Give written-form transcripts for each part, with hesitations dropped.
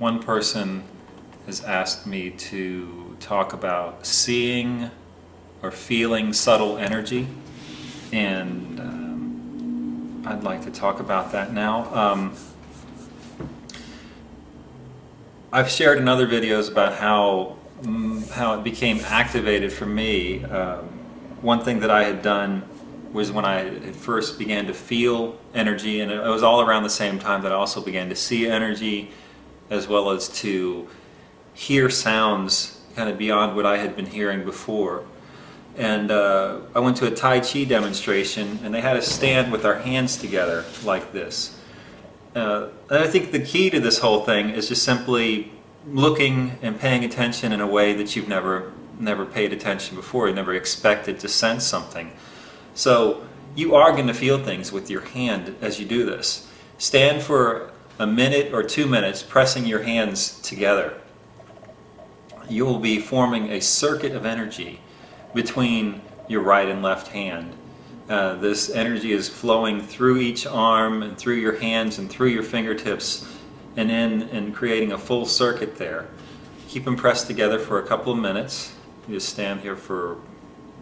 One person has asked me to talk about seeing or feeling subtle energy, and I'd like to talk about that now. I've shared in other videos about how it became activated for me. One thing that I had done was when I first began to feel energy, and it was all around the same time that I also began to see energy, as well as to hear sounds kind of beyond what I had been hearing before. And I went to a Tai Chi demonstration, and they had us stand with our hands together like this. And I think the key to this whole thing is just simply looking and paying attention in a way that you've never paid attention before. You never expected to sense something. So you are going to feel things with your hand as you do this. Stand for a minute or 2 minutes pressing your hands together. You will be forming a circuit of energy between your right and left hand. This energy is flowing through each arm and through your hands and through your fingertips and creating a full circuit there. Keep them pressed together for a couple of minutes. You just stand here for,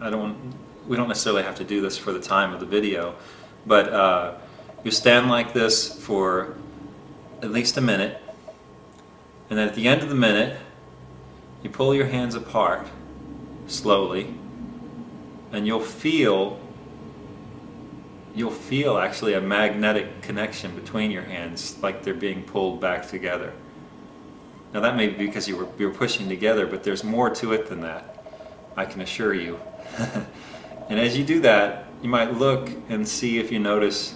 we don't necessarily have to do this for the time of the video, but you stand like this for at least a minute, and then at the end of the minute you pull your hands apart slowly, and you'll feel actually a magnetic connection between your hands, like they're being pulled back together. Now that may be because you were pushing together, but there's more to it than that, I can assure you. And as you do that, you might look and see if you notice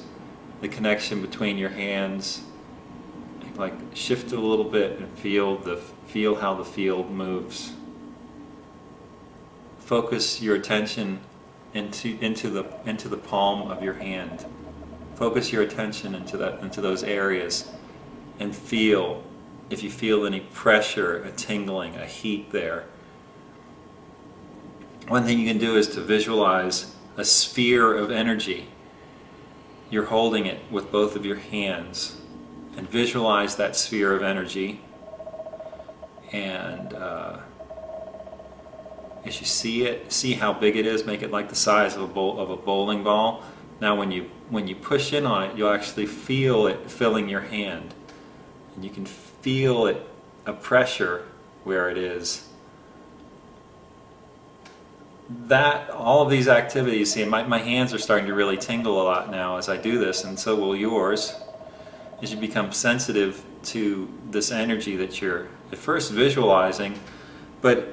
the connection between your hands. Like shift it a little bit and feel how the field moves. Focus your attention into the palm of your hand. Focus your attention into those areas, and feel if you feel any pressure, a tingling, a heat there. One thing you can do is to visualize a sphere of energy. You're holding it with both of your hands, and visualize that sphere of energy. And as you see it, see how big it is. Make it like the size of a bowling ball. Now when you push in on it, you'll actually feel it filling your hand, and you can feel it, a pressure where it is. All of these activities, see, my hands are starting to really tingle a lot now as I do this, and so will yours, as you become sensitive to this energy that you're at first visualizing. But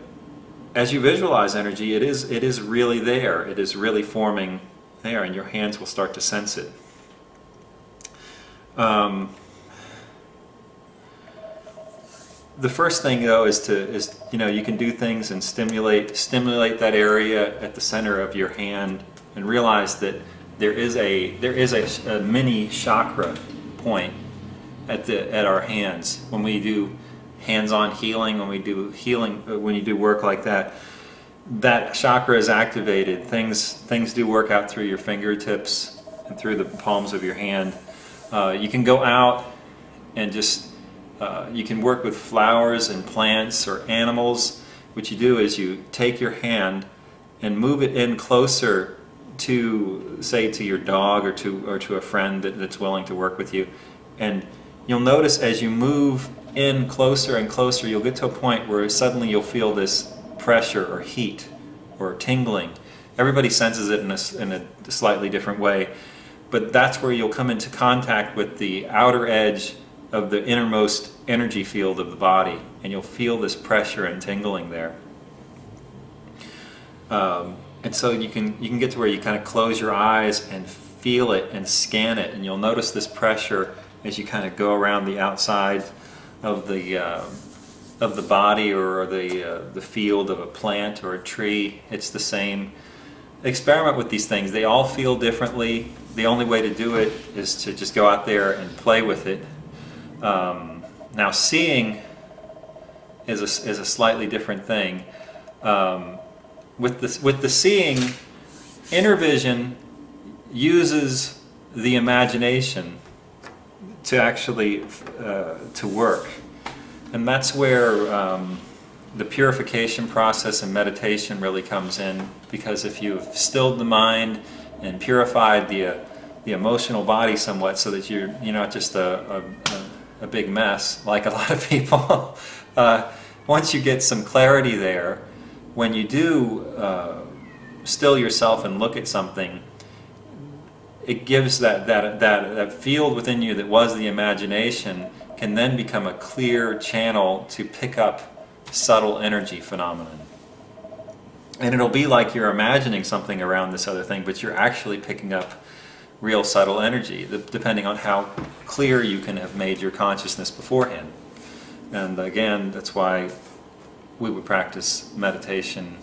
as you visualize energy, it is really there. It is really forming there, and your hands will start to sense it. The first thing, though, is you can do things and stimulate that area at the center of your hand, and realize that there is a mini chakra point at our hands. When we do hands-on healing, when you do work like that, that chakra is activated. Things do work out through your fingertips and through the palms of your hand. You can go out and just you can work with flowers and plants or animals. What you do is you take your hand and move it in closer to, say, to your dog or to a friend that's willing to work with you. And you'll notice as you move in closer and closer, you'll get to a point where suddenly you'll feel this pressure or heat or tingling. Everybody senses it in a slightly different way, but that's where you'll come into contact with the outer edge of the innermost energy field of the body, and you'll feel this pressure and tingling there. And so you can get to where you kind of close your eyes and feel it and scan it, and you'll notice this pressure as you kind of go around the outside of the body or the field of a plant or a tree. It's the same. Experiment with these things. They all feel differently. The only way to do it is to just go out there and play with it. Now, seeing is a slightly different thing. With the seeing, inner vision uses the imagination to actually to work. And that's where the purification process in meditation really comes in, because if you've stilled the mind and purified the emotional body somewhat, so that you're not just a big mess like a lot of people, once you get some clarity there, when you do still yourself and look at something, it gives that field within you that was the imagination can then become a clear channel to pick up subtle energy phenomenon. And it'll be like you're imagining something around this other thing, but you're actually picking up real subtle energy, depending on how clear you can have made your consciousness beforehand. And again, that's why we would practice meditation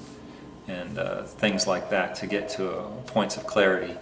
and things like that to get to points of clarity.